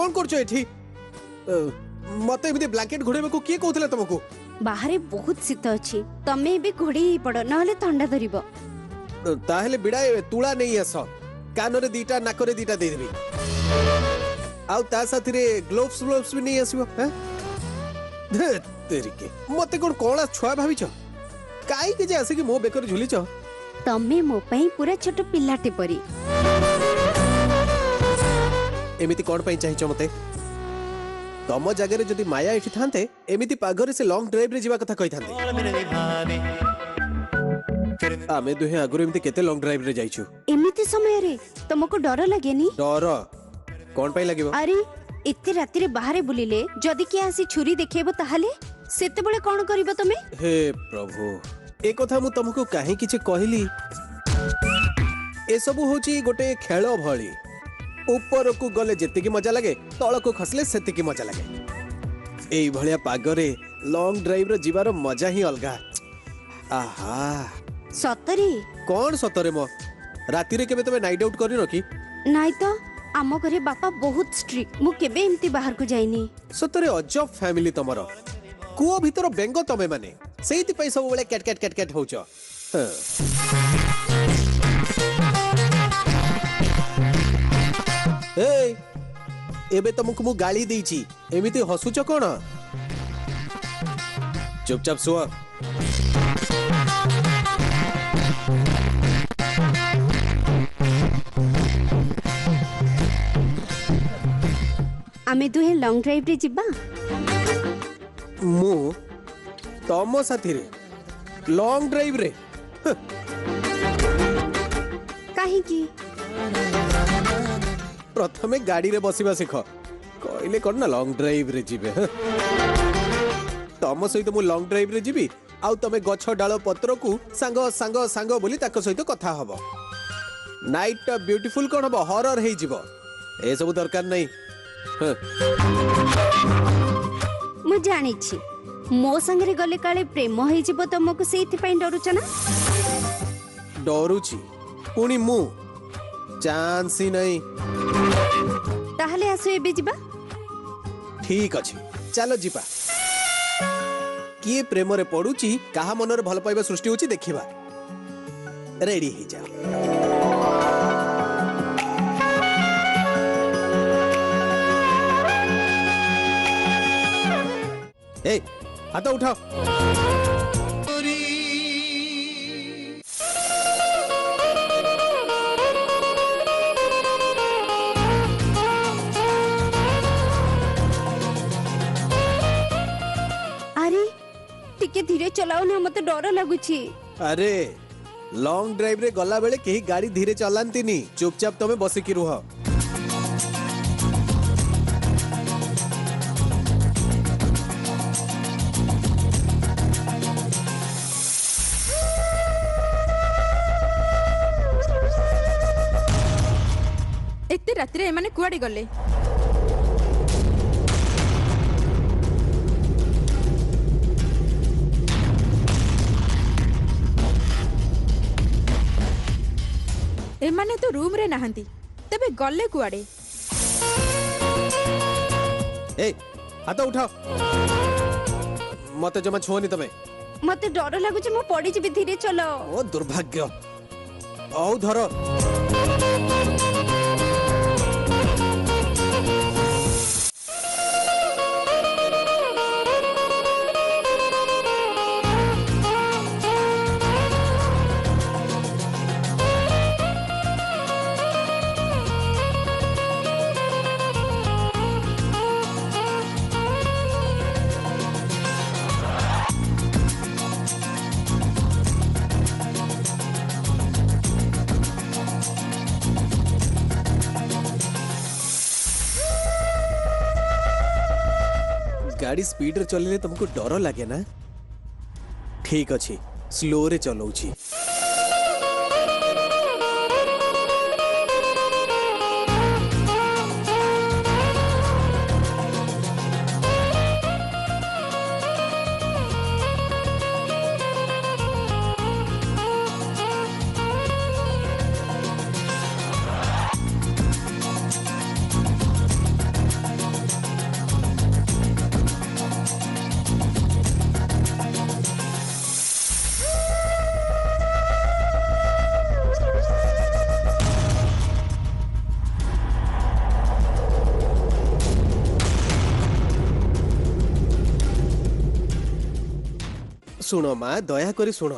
कौन करछो एठी मते एमिति ब्लैंकेट घोड़ेबा को किए कहउतला तुमको बाहरे बहुत शीत अछि तमे भी घोड़ी पड़ नहले ठंडा धरिबो ताहेले बिडाए तुळा नहीं आस कानरे दीटा नाकरे दीटा दे देबी आउ ता साथी रे ग्लोव्स भी नहीं आसीबो हैं तेरी के मते कोन कोला छुआ भाबिछ काई के जे आसे कि मो बेकर झुलिछ तमे मो पई पूरा छोट पिल्लाटे परी एमिति कोन पई चाहिछ मते तम जगह रे जदी माया एठी थांते एमिति पागरे से लॉन्ग ड्राइव रे जीवा कथा कहि थांते आमे दुहे आगुर एमिति केते लॉन्ग ड्राइव रे जाइछु एमिति समय रे तुमको डर लागेनी डर कोन पई लागिबो अरे इत्ते राति रे बाहरे बुलिले जदी के आसी छुरी देखेबो ताहाले सेते बेले कोन करिबो तमे हे प्रभु ए कथा मु तुमको काहे किछ कहली ए सब होची गोटे खेल भली ऊपर को गले जेतिकी मजा लगे तळ को खसले सेतिकी मजा लगे एई भलिया पागरे लॉन्ग ड्राइव रे जीवार मजा ही अलगा आहा सतरी कौन सतरे मो राति रे केबे तमे नाइट आउट करी रखी नाइ तो आम घरे बापा बहुत स्ट्रिक्ट मु केबे एमती बाहर को जाइनी सतरे अजब फैमिली तमरो कुओ भीतर बेंग तमे माने सेहिति पई सब बेले कैट कैट कैट कैट होचो ए एबे तुमको मु गाली देइची एमिति हसुच कोन चुपचाप सुआ आमे दुहे लॉन्ग ड्राइव रे जिबा मु तम साथी रे लॉन्ग ड्राइव रे काहे की प्रथमे गाड़ी रे बसिबा सिख कहले कोन ना लॉन्ग ड्राइव रे जिबे तम सहित मु लॉन्ग ड्राइव रे जिबी आउ तमे गछ डाଳ पत्र को सांग सांग सांग बोली ताको सहित कथा हबो नाइट ब्यूटीफुल कोन हबो हॉरर हे जिवो ए सब दरकार नहीं मु जानी छी मो संगे गले काले प्रेम हे जिवो तुमको सेति पई डरुछ ना डरुची पुनी मु चांस ही नहीं ताहले आसो एबे जिबा ठीक अछि चलो जिबा किए प्रेम रे पडुची काहा मन रे भल पाइबा सृष्टि होची देखिबा रेडी हे जा ए हाथ उठाओ अरे टिके धीरे चलाओ ना मते डर लागुची अरे लॉन्ग ड्राइव रे गला बेले केही गाड़ी धीरे चलांतीनी चुपचाप तमे बसी की रुह एते राति रे माने कुआडी गले एमाने तो रूम रे नहांती तबे गले कुआडे ए हाथ उठाओ मते जमा छुओनी तमे मते डर लागुची मु पड़ी जिबी धीरे चलो ओ दुर्भाग्य औ धर गाड़ी स्पीड रे चलले तुमको डर लागे ना ठीक अच्छी स्लो रे चलाउची ଶୁଣ ମା ଦୟା କରି ଶୁଣ